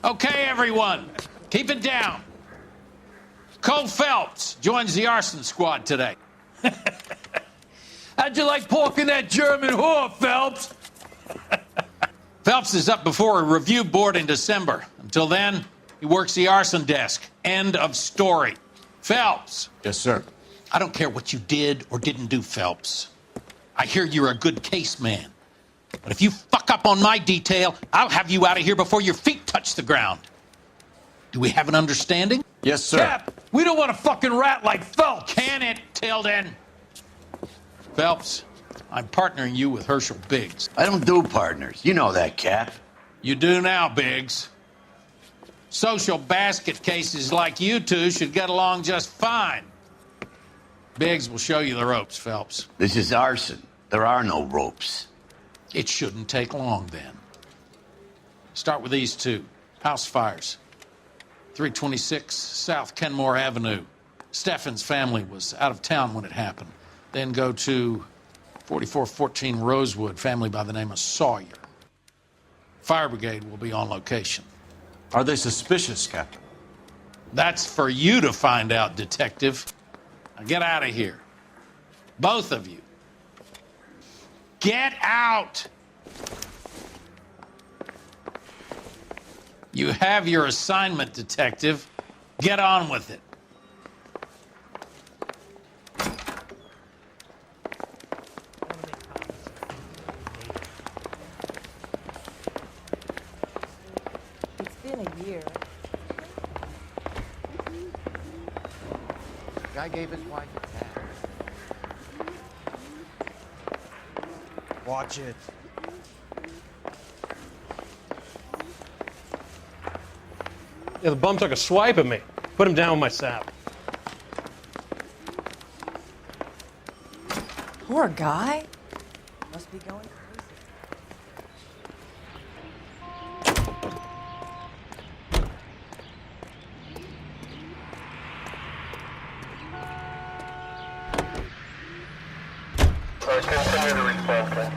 Okay, everyone, keep it down. Cole Phelps joins the arson squad today. How'd you like porking that German whore, Phelps? Phelps is up before a review board in December. Until then, he works the arson desk. End of story. Phelps. Yes, sir. I don't care what you did or didn't do, Phelps. I hear you're a good case man. But if you fuck up on my detail, I'll have you out of here before your feet touch the ground. Do we have an understanding? Yes, sir. Cap, we don't want a fucking rat like Phelps. Can it, Tilden? Phelps, I'm partnering you with Herschel Biggs. I don't do partners. You know that, Cap. You do now, Biggs. Social basket cases like you two should get along just fine. Biggs will show you the ropes, Phelps. This is arson. There are no ropes. It shouldn't take long, then. Start with these two. House fires. 326 South Kenmore Avenue. Steffen's family was out of town when it happened. Then go to 4414 Rosewood, family by the name of Sawyer. Fire brigade will be on location. Are they suspicious, Captain? That's for you to find out, detective. Now get out of here. Both of you. Get out! You have your assignment, detective. Get on with it. It's been a year. Guy gave his wife a cat. Watch it. Yeah, the bum took a swipe at me. Put him down with my sap. Poor guy. Must be going crazy. Continue to respond, sir.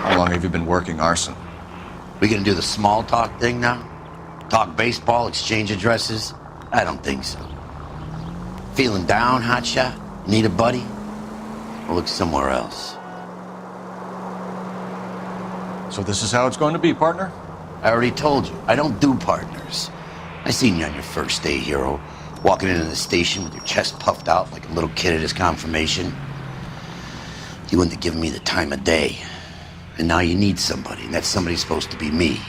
How long have you been working arson? We gonna do the small talk thing now? Talk baseball, exchange addresses? I don't think so. Feeling down, hotshot? Need a buddy? We'll look somewhere else. So this is how it's going to be, partner? I already told you, I don't do partners. I seen you on your first day, hero, walking into the station with your chest puffed out like a little kid at his confirmation. You wouldn't have given me the time of day. And now you need somebody, and that somebody's supposed to be me.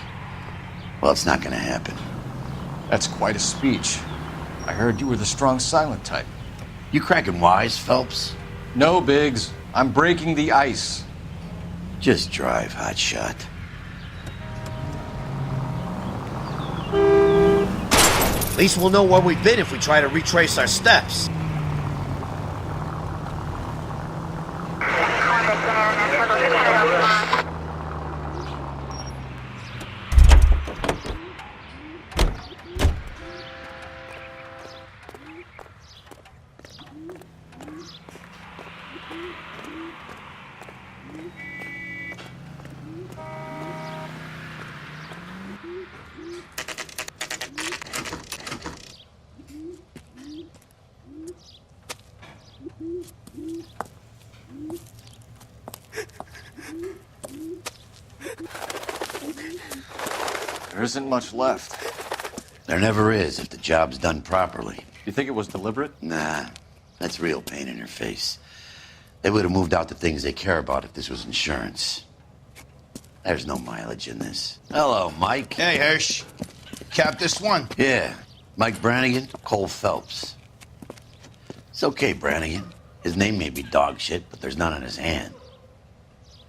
Well, it's not gonna happen. That's quite a speech. I heard you were the strong silent type. You cracking wise, Phelps? No, Biggs. I'm breaking the ice. Just drive, hotshot. At least we'll know where we've been if we try to retrace our steps. There isn't much left. There never is if the job's done properly. You think it was deliberate? Nah, that's real pain in your face. They would have moved out the things they care about if this was insurance. There's no mileage in this. Hello, Mike. Hey, Hirsch. Cap this one. Yeah, Mike Brannigan, Cole Phelps. It's okay, Brannigan. His name may be dog shit, but there's none on his hand.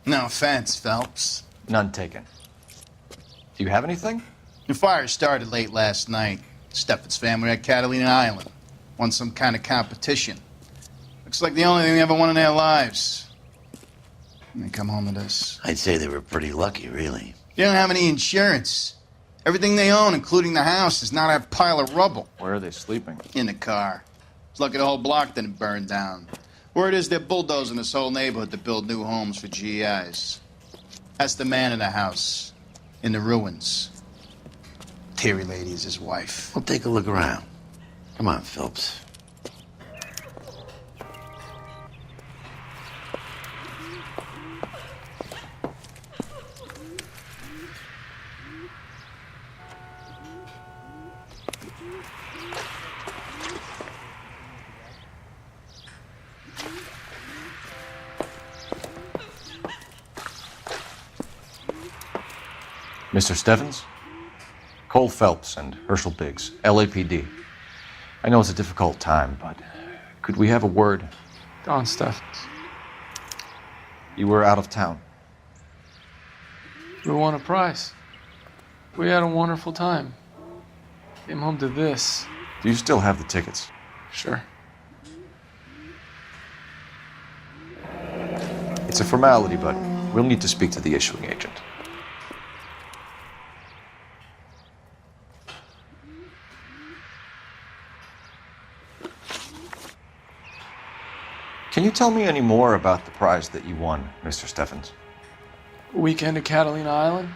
No offense, Phelps. None taken. Do you have anything? The fire started late last night. Steffen's family at Catalina Island. Won some kind of competition. Looks like the only thing they ever won in their lives. And they come home to this. I'd say they were pretty lucky, really. They don't have any insurance. Everything they own, including the house, is not a pile of rubble. Where are they sleeping? In the car. It's lucky the whole block didn't burn down. Word is they're bulldozing this whole neighborhood to build new homes for GIs. That's the man in the house, in the ruins. Terry lady is his wife. We'll take a look around. Come on, Phelps. Mr. Stevens? Cole Phelps and Herschel Biggs, LAPD. I know it's a difficult time, but could we have a word? Don Steffens. You were out of town. We won a prize. We had a wonderful time. Came home to this. Do you still have the tickets? Sure. It's a formality, but we'll need to speak to the issuing agent. Can you tell me any more about the prize that you won, Mr. Steffens? Weekend at Catalina Island.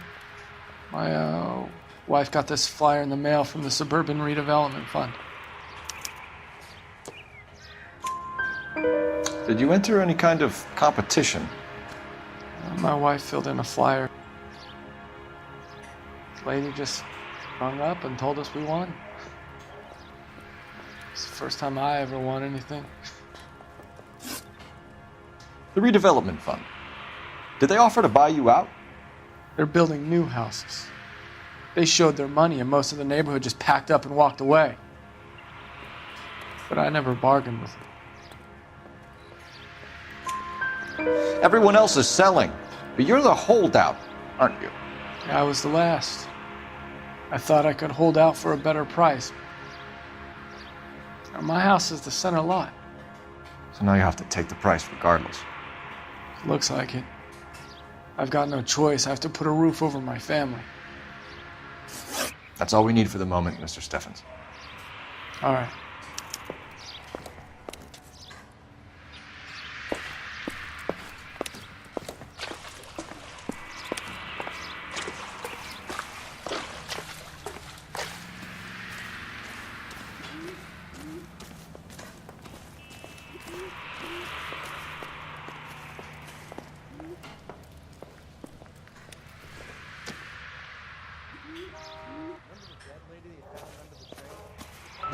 My wife got this flyer in the mail from the Suburban Redevelopment Fund. Did you enter any kind of competition? My wife filled in a flyer. The lady just rung up and told us we won. It's the first time I ever won anything. The redevelopment fund. Did they offer to buy you out? They're building new houses. They showed their money and most of the neighborhood just packed up and walked away. But I never bargained with them. Everyone else is selling, but you're the holdout, aren't you? I was the last. I thought I could hold out for a better price. Now, my house is the center lot. So now you have to take the price regardless. Looks like it. I've got no choice. I have to put a roof over my family. That's all we need for the moment, Mr. Steffens. All right.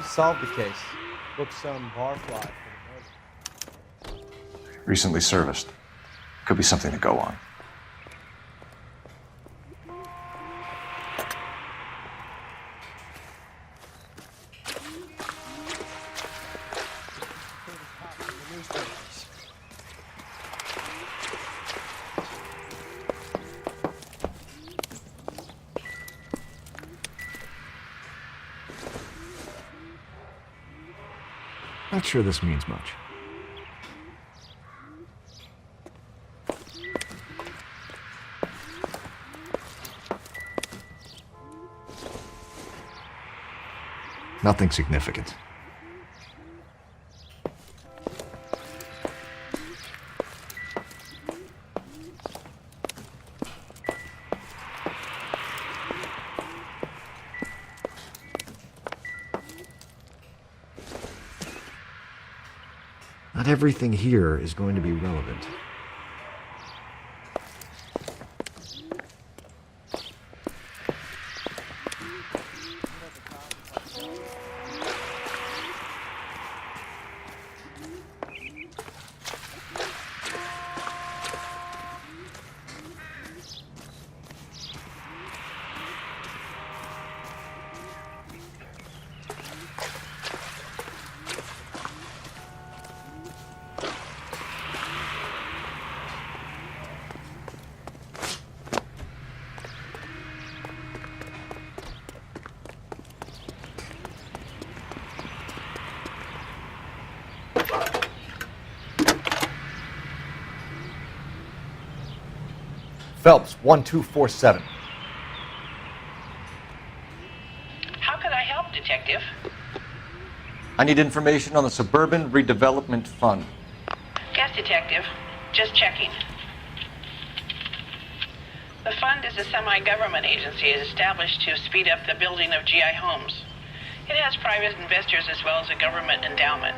Solved the case. Booked some barfly for the murder. Recently serviced. Could be something to go on. Not sure this means much. Nothing significant. Not everything here is going to be relevant. Phelps, 1247. How can I help, Detective? I need information on the Suburban Redevelopment Fund. Yes, Detective. Just checking. The fund is a semi-government agency established to speed up the building of GI homes. It has private investors as well as a government endowment.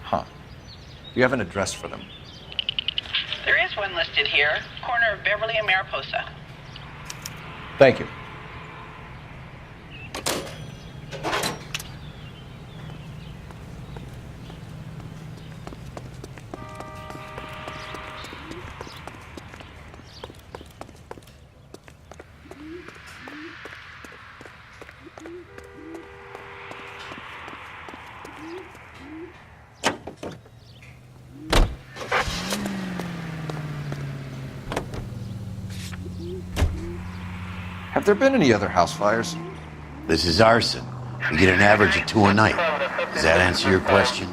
Huh. You have an address for them? There is one listed here, corner of Beverly and Mariposa. Thank you. Have there been any other house fires? This is arson. We get an average of 2 a night. Does that answer your question?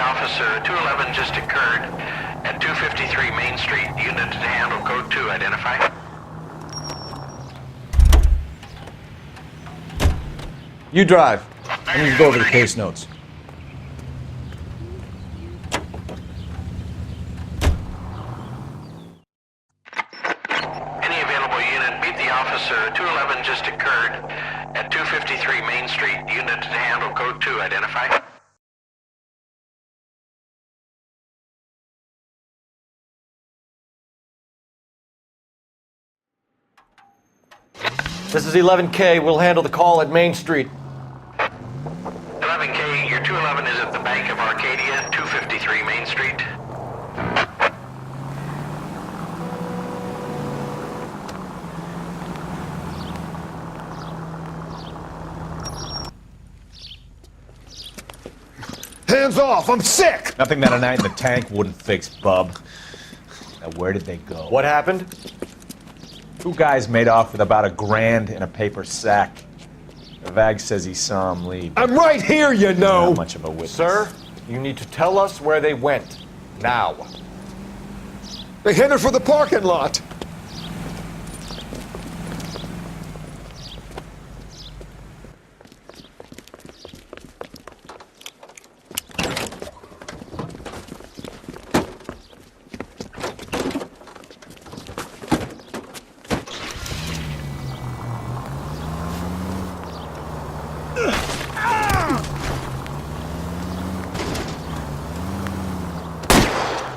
Officer, 211 just occurred at 253 Main Street. Unit to handle code 2. Identify. You drive. I need to go over the case notes. Any available unit, meet the officer. 211 just occurred at 253 Main Street. Unit to handle code 2. Identify. This is 11K. We'll handle the call at Main Street. 11K, your 211 is at the Bank of Arcadia, 253 Main Street. Hands off! I'm sick! Nothing that a night in the tank wouldn't fix, bub. Now, where did they go? What happened? 2 guys made off with about $1,000 in a paper sack. The Vag says he saw him leave. I'm right here, you know! Not much of a witness. Sir, you need to tell us where they went. Now. They headed for the parking lot.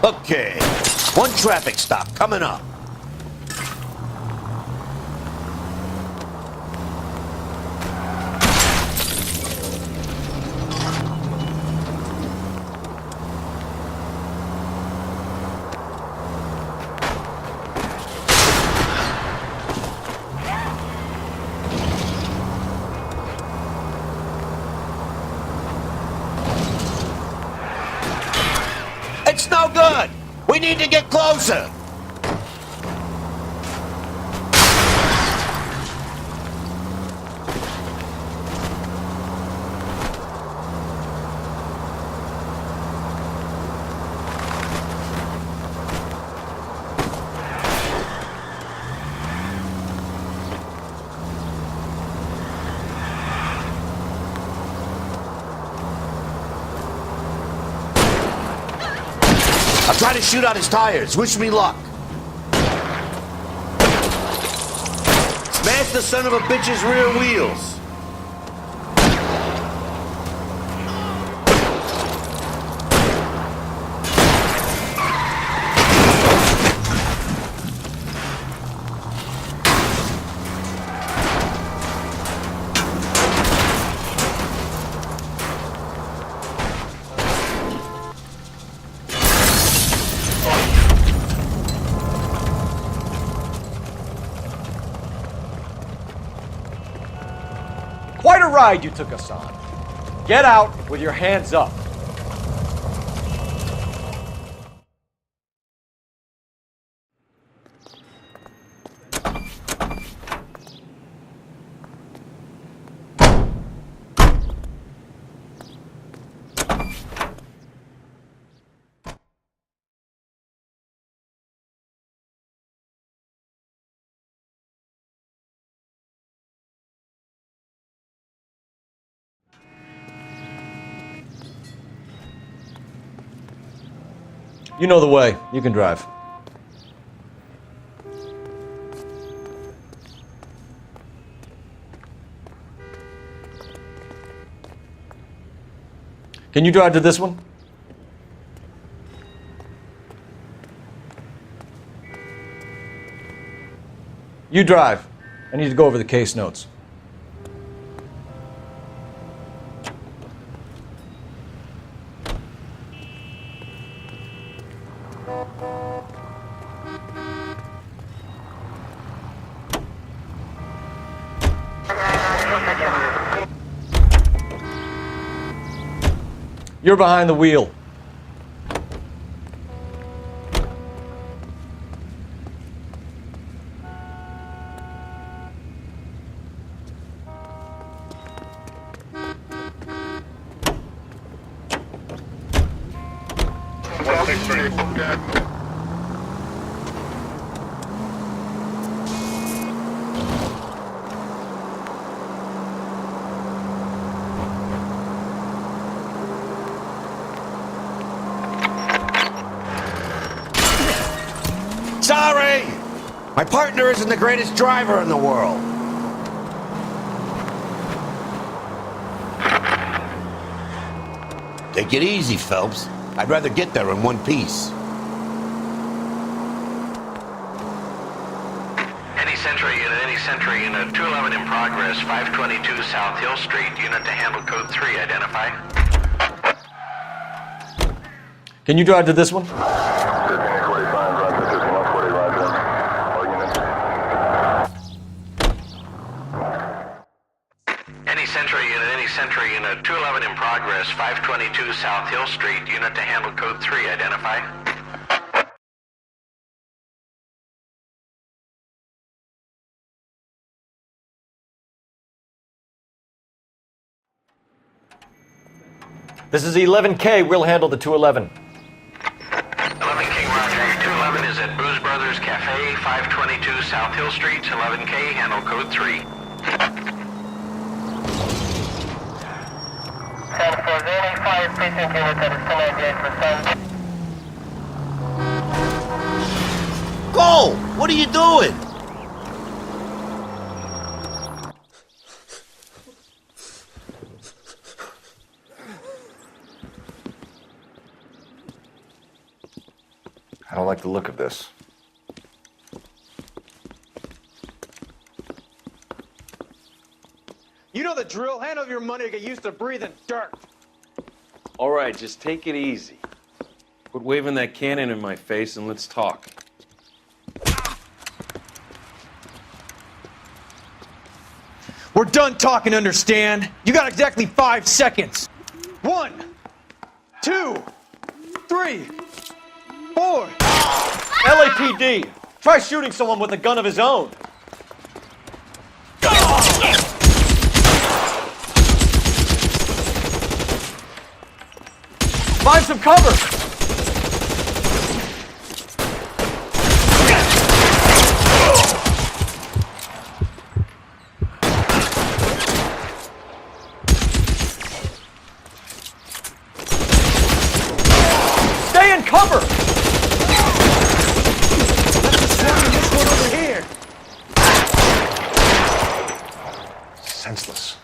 Okay, one traffic stop coming up. It's no good! We need to get closer! I'll try to shoot out his tires. Wish me luck. Smash the son of a bitch's rear wheels. ride you took us on. Get out with your hands up. You know the way. You can drive. Can you drive to this one? You drive. I need to go over the case notes. You're behind the wheel. Sorry! My partner isn't the greatest driver in the world. Take it easy, Phelps. I'd rather get there in one piece. Any Sentry unit, 211 in progress, 522 South Hill Street, unit to handle code 3, identify. Can you drive to this one? Any Sentry unit, 211 in progress, 522 South Hill Street, unit to handle code 3, identify. This is 11K. We'll handle the 211. 11 King, roger. Your 211 is at Booze Brothers Cafe, 522 South Hill Street. 11K, handle code 3. Cole, what are you doing? I don't like the look of this. You know the drill. Hand over your money to get used to breathing dirt. All right, just take it easy. Quit waving that cannon in my face and let's talk. We're done talking, understand? You got exactly 5 seconds. 1, 2, 3, 4. LAPD! Try shooting someone with a gun of his own. Find some cover! Stay in cover! This one over here. Senseless.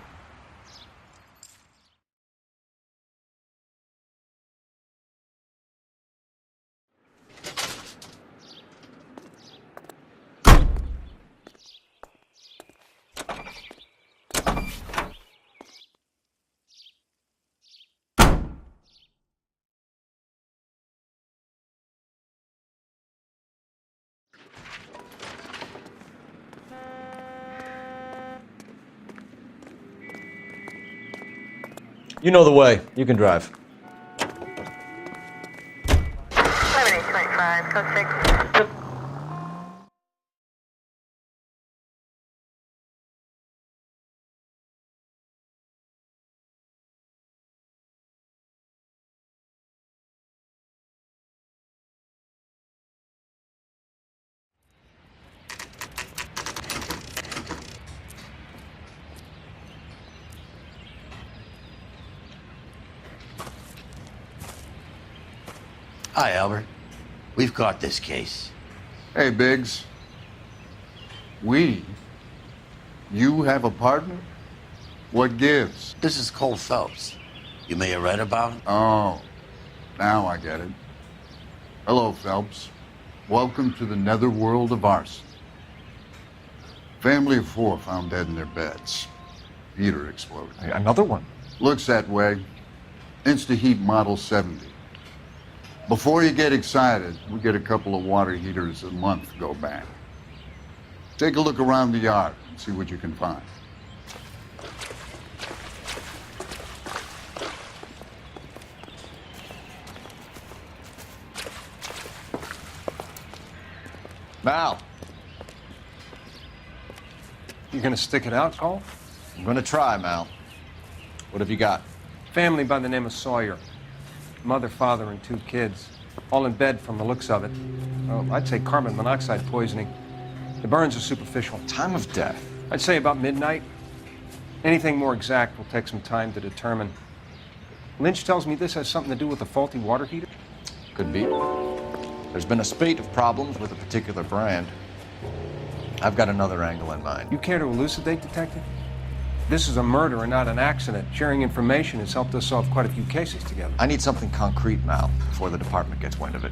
You know the way. You can drive. 7825, code 6. Hi, Albert. We've caught this case. Hey, Biggs. You have a partner? What gives? This is Cole Phelps. You may have read about him. Oh, now I get it. Hello, Phelps. Welcome to the netherworld of arson. Family of 4 found dead in their beds. Heater exploded. Hey, another one. Looks that way. Insta-Heat Model 70. Before you get excited, we get a couple of water heaters a month go bang. Take a look around the yard and see what you can find. Mal, You gonna stick it out, Cole? I'm gonna try, Mal. What have you got? Family by the name of Sawyer. Mother, father, and 2 kids. All in bed from the looks of it. Well, I'd say carbon monoxide poisoning. The burns are superficial. Time of death? I'd say about midnight. Anything more exact will take some time to determine. Lynch tells me this has something to do with a faulty water heater. Could be. There's been a spate of problems with a particular brand. I've got another angle in mind. You care to elucidate, Detective? This is a murder and not an accident. Sharing information has helped us solve quite a few cases together. I need something concrete, Mal, before the department gets wind of it.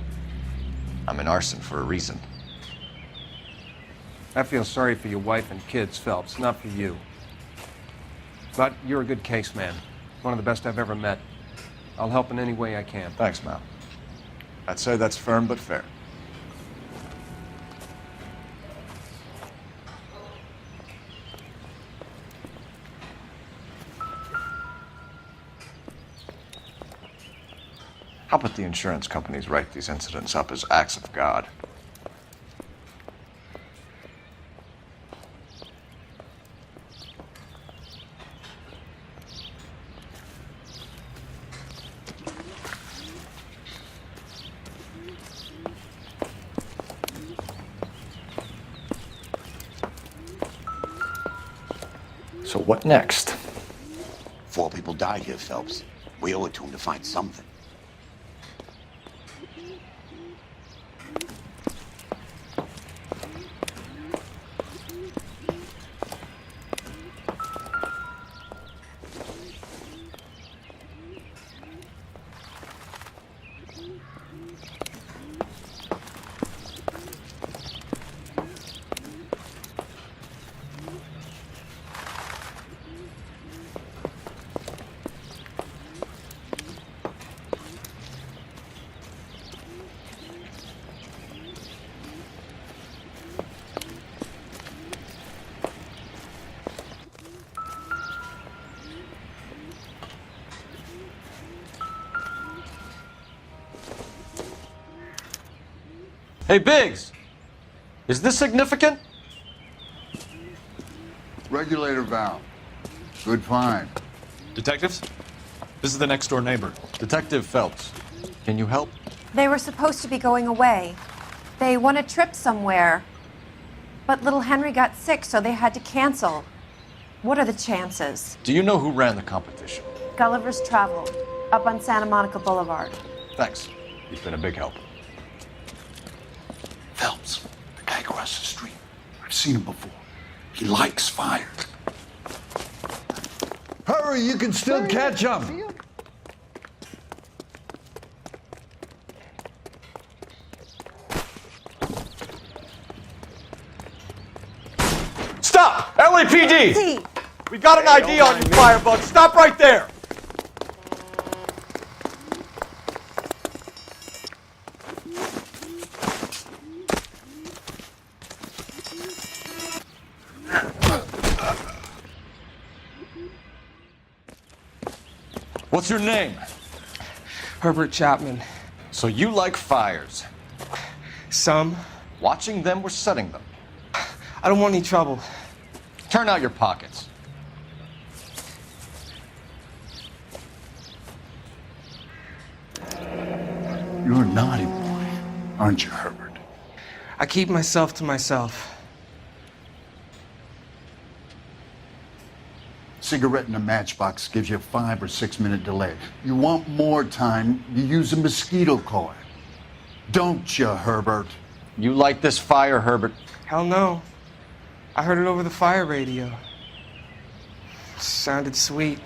I'm in arson for a reason. I feel sorry for your wife and kids, Phelps, not for you. But you're a good case man. One of the best I've ever met. I'll help in any way I can. Thanks, Mal. I'd say that's firm but fair. How about the insurance companies write these incidents up as acts of God? So what next? 4 people died here, Phelps. We owe it to him to find something. Hey, Biggs! Is this significant? Regulator valve. Good find. Detectives? This is the next door neighbor. Detective Phelps. Can you help? They were supposed to be going away. They won a trip somewhere. But little Henry got sick, so they had to cancel. What are the chances? Do you know who ran the competition? Gulliver's Travel, up on Santa Monica Boulevard. Thanks. You've been a big help. Phelps, the guy across the street. I've seen him before. He likes fire. Hurry, you can still catch up. Stop! LAPD! We got an ID on you, firebug. Stop right there! What's your name? Herbert Chapman. So you like fires? Some. Watching them or setting them? I don't want any trouble. Turn out your pockets. You're a naughty boy, aren't you, Herbert? I keep myself to myself. Cigarette in a matchbox gives you a 5 or 6 minute delay. You want more time, you use a mosquito coil. Don't you, Herbert? You like this fire, Herbert? Hell no. I heard it over the fire radio. Sounded sweet.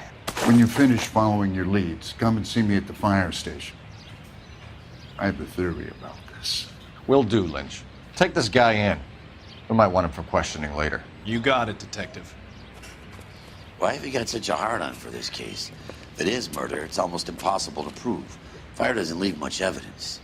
When you finish following your leads, come and see me at the fire station. I have a theory about this. Will do, Lynch. Take this guy in. We might want him for questioning later. You got it, Detective. Why have you got such a hard-on for this case? If it is murder, it's almost impossible to prove. Fire doesn't leave much evidence.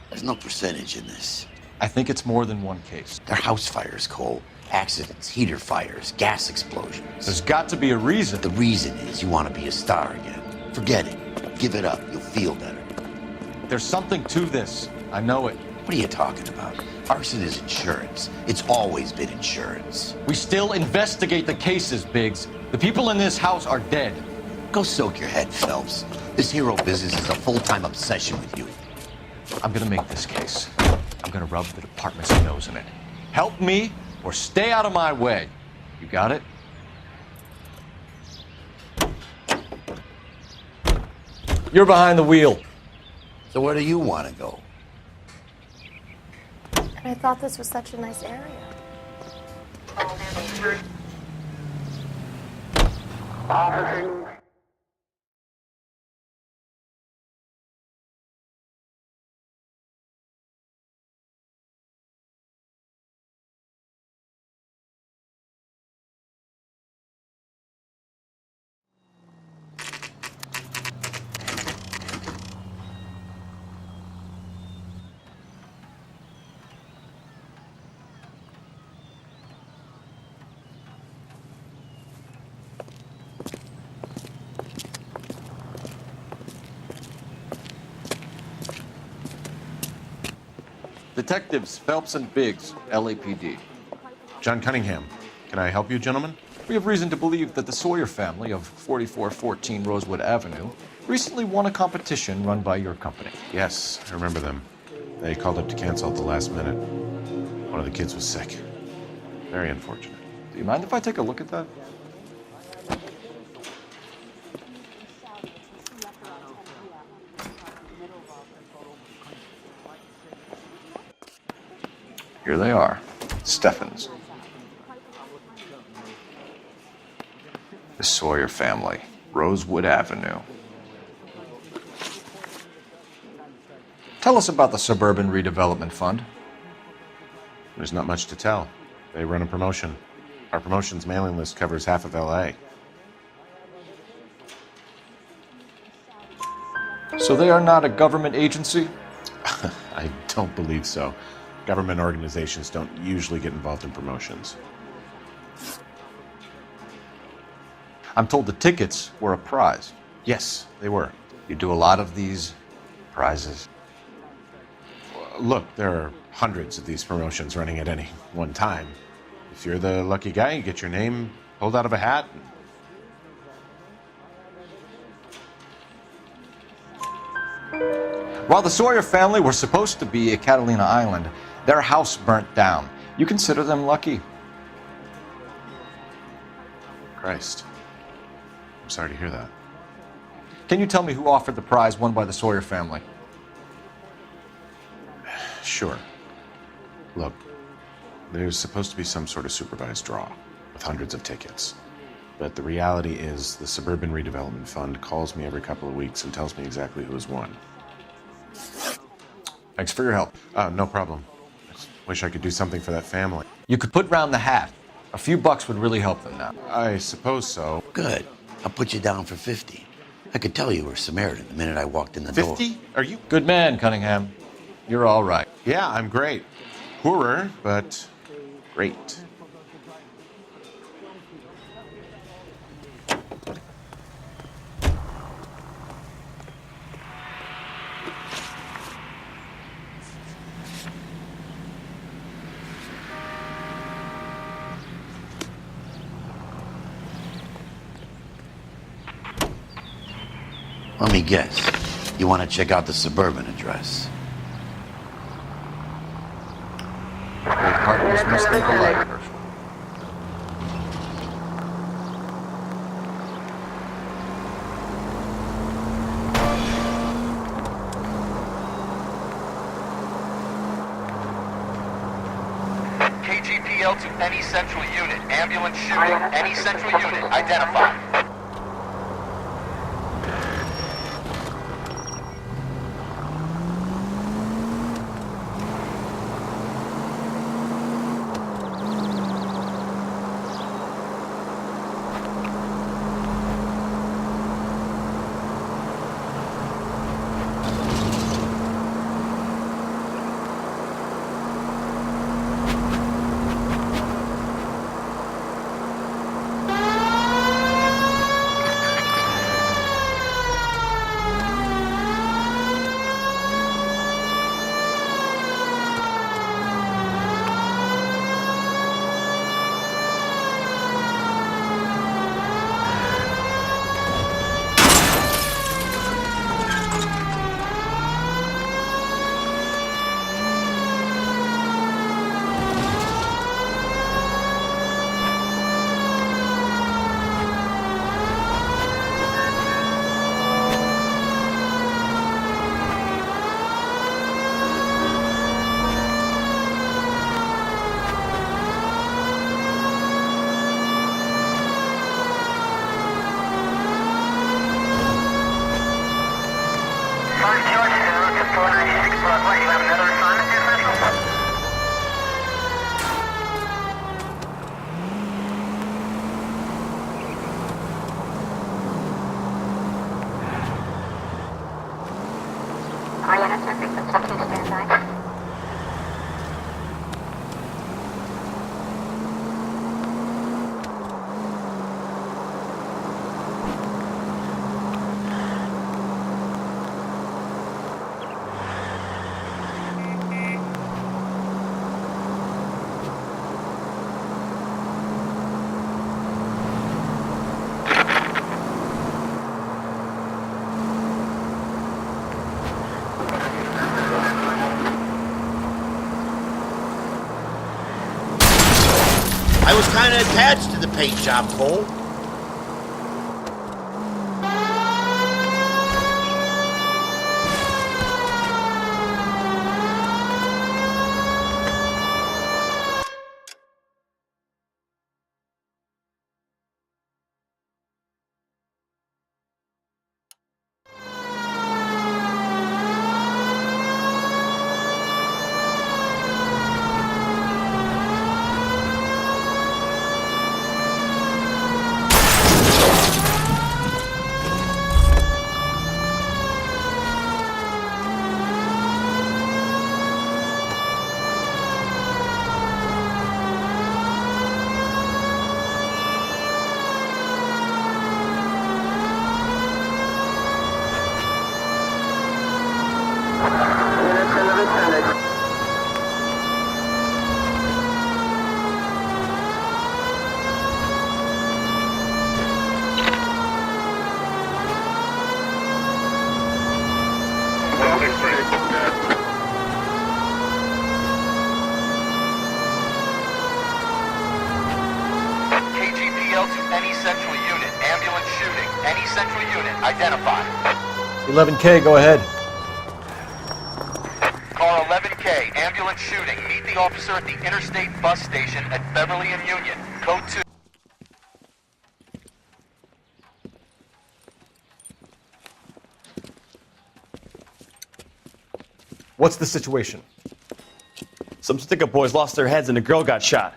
There's no percentage in this. I think it's more than one case. They're house fires, Cole. Accidents, heater fires, gas explosions. There's got to be a reason. The reason is you want to be a star again. Forget it. Give it up. You'll feel better. There's something to this. I know it. What are you talking about? Arson is insurance. It's always been insurance. We still investigate the cases, Biggs. The people in this house are dead. Go soak your head, Phelps. This hero business is a full-time obsession with you. I'm gonna make this case. I'm gonna rub the department's nose in it. Help me or stay out of my way. You got it? You're behind the wheel. So where do you want to go? I thought this was such a nice area. Detectives Phelps and Biggs, LAPD. John Cunningham. Can I help you, gentlemen? We have reason to believe that the Sawyer family of 4414 Rosewood Avenue recently won a competition run by your company. Yes, I remember them. They called up to cancel at the last minute. One of the kids was sick. Very unfortunate. Do you mind if I take a look at that? Here they are. Steffens. The Sawyer family. Rosewood Avenue. Tell us about the Suburban Redevelopment Fund. There's not much to tell. They run a promotion. Our promotion's mailing list covers half of LA. So they are not a government agency? I don't believe so. Government organizations don't usually get involved in promotions. I'm told the tickets were a prize. Yes, they were. You do a lot of these prizes? Look, there are hundreds of these promotions running at any one time. If you're the lucky guy, you get your name pulled out of a hat. While the Sawyer family were supposed to be at Catalina Island, their house burnt down. You consider them lucky? Christ. I'm sorry to hear that. Can you tell me who offered the prize won by the Sawyer family? Sure. Look, there's supposed to be some sort of supervised draw with hundreds of tickets. But the reality is the Suburban Redevelopment Fund calls me every couple of weeks and tells me exactly who has won. Thanks for your help. No problem. I just wish I could do something for that family. You could put round the hat. A few bucks would really help them now. I suppose so. Good. I'll put you down for 50. I could tell you were Samaritan the minute I walked in the door. 50? Are you? Good man, Cunningham. You're all right. Yeah, I'm great. Poorer, but great. Let me guess. You want to check out the suburban address? The apartments must think alike, Herschel. KGPL to any central unit. Ambulance shooting. Any central unit. Identify. I was kind of attached to the paint job, Cole. KGPL to any central unit. Ambulance shooting. Any central unit. Identify. 11K, go ahead. Car 11K. Ambulance shooting. Meet the officer at the interstate bus station at Beverly and Union. Code 2. What's the situation? Some stick-up boys lost their heads and a girl got shot.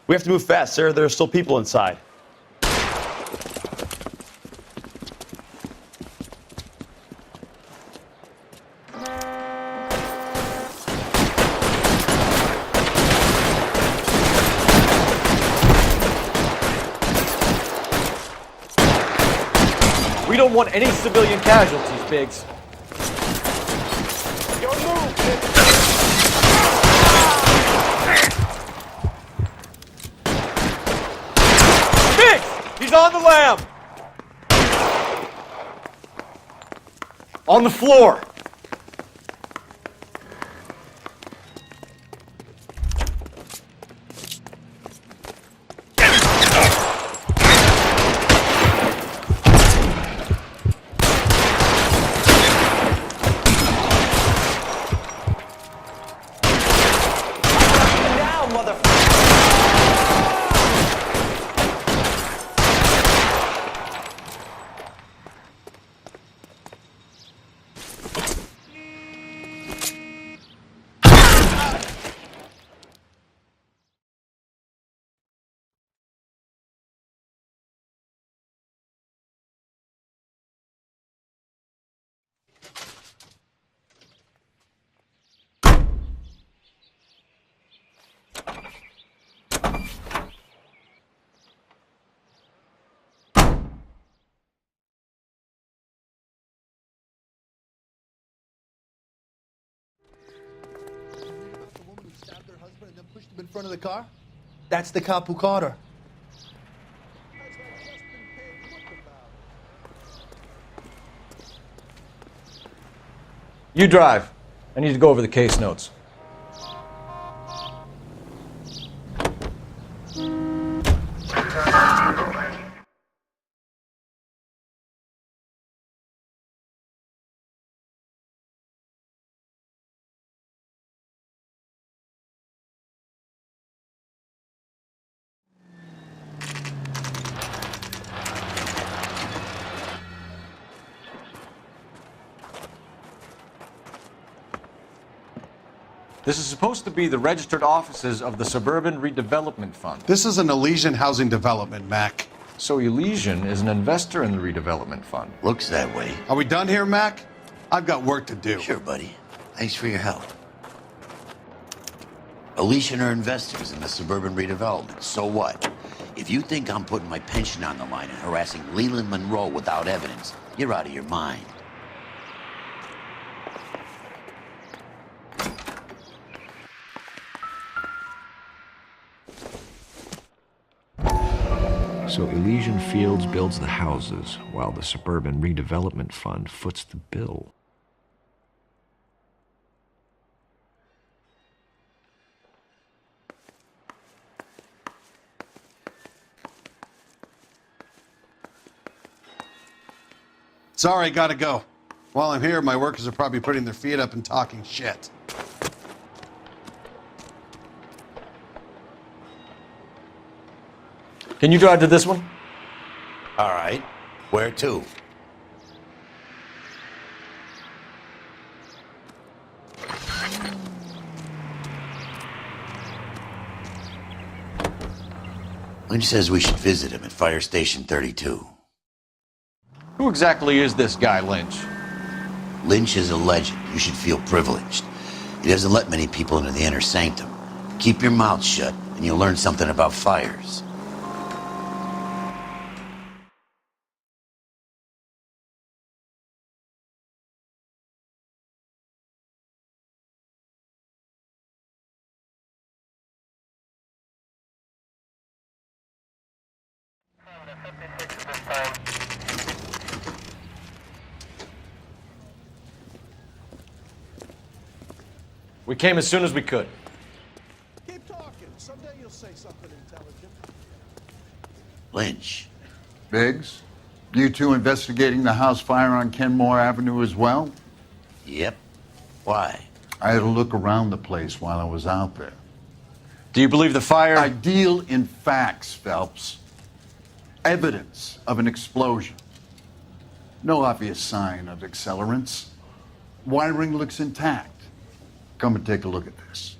We have to move fast, sir. There are still people inside. We don't want any civilian casualties, Biggs. Biggs! He's on the lam! On the floor! Pushed him in front of the car? That's the cop who caught her. You drive. I need to go over the case notes. This is supposed to be the registered offices of the Suburban Redevelopment Fund. This is an Elysian housing development, Mac. So Elysian is an investor in the redevelopment fund. Looks that way. Are we done here, Mac? I've got work to do. Sure, buddy. Thanks for your help. Elysian are investors in the suburban redevelopment. So what? If you think I'm putting my pension on the line and harassing Leland Monroe without evidence, you're out of your mind. So Elysian Fields builds the houses, while the Suburban Redevelopment Fund foots the bill. Sorry, gotta go. While I'm here, my workers are probably putting their feet up and talking shit. Can you drive to this one? All right. Where to? Lynch says we should visit him at Fire Station 32. Who exactly is this guy, Lynch? Lynch is a legend. You should feel privileged. He doesn't let many people into the inner sanctum. Keep your mouth shut, and you'll learn something about fires. We came as soon as we could. Keep talking. Someday you'll say something intelligent. Lynch. Biggs, you two investigating the house fire on Kenmore Avenue as well? Yep. Why? I had a look around the place while I was out there. Do you believe the fire? I deal in facts, Phelps. Evidence of an explosion. No obvious sign of accelerants. Wiring looks intact. Come and take a look at this.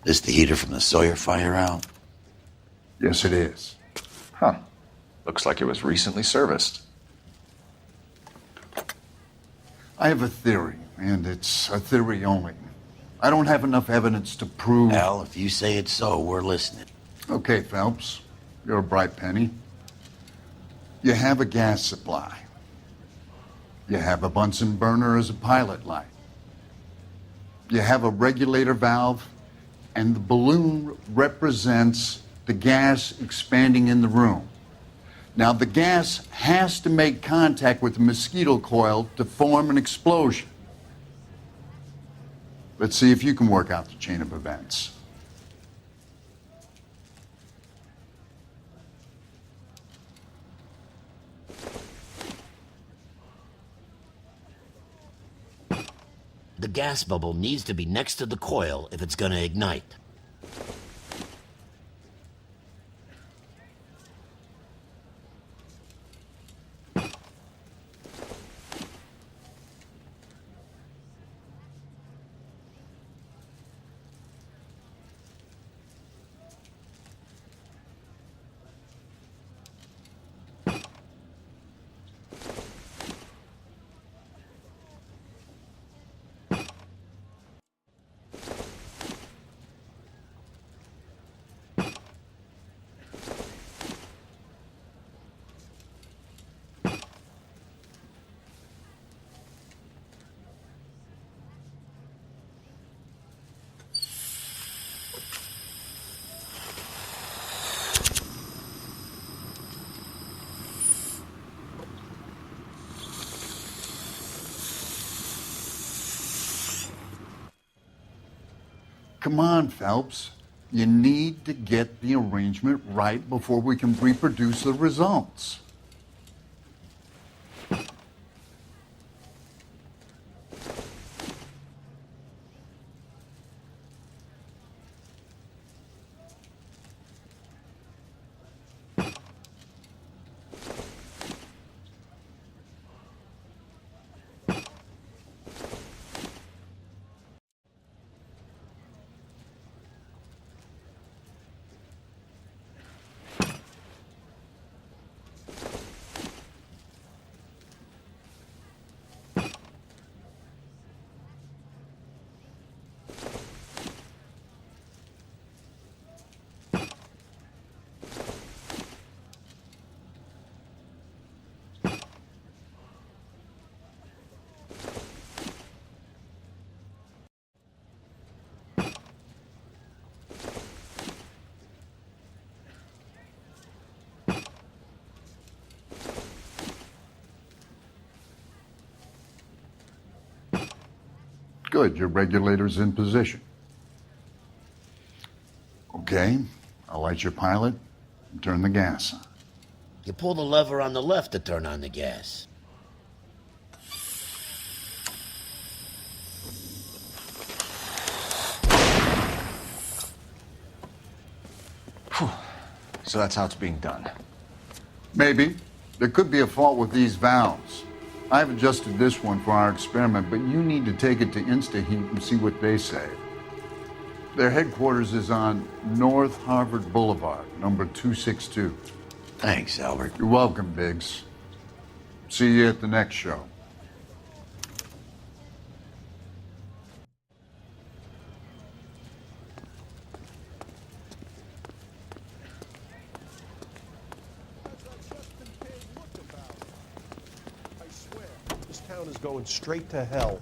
This the heater from the Sawyer fire, Al? Yes, it is. Huh. Looks like it was recently serviced. I have a theory, and it's a theory only. I don't have enough evidence to prove... Al, if you say it's so, we're listening. Okay, Phelps. You're a bright penny. You have a gas supply. You have a Bunsen burner as a pilot light. You have a regulator valve, and the balloon represents the gas expanding in the room. Now, the gas has to make contact with the mosquito coil to form an explosion. Let's see if you can work out the chain of events. The gas bubble needs to be next to the coil if it's gonna ignite. Come on, Phelps. You need to get the arrangement right before we can reproduce the results. Good, your regulator's in position. Okay, I'll light your pilot and turn the gas on. You pull the lever on the left to turn on the gas. Whew. So that's how it's being done. Maybe. There could be a fault with these valves. I've adjusted this one for our experiment, but you need to take it to InstaHeat and see what they say. Their headquarters is on North Harvard Boulevard, number 262. Thanks, Albert. You're welcome, Biggs. See you at the next show. This town is going straight to hell.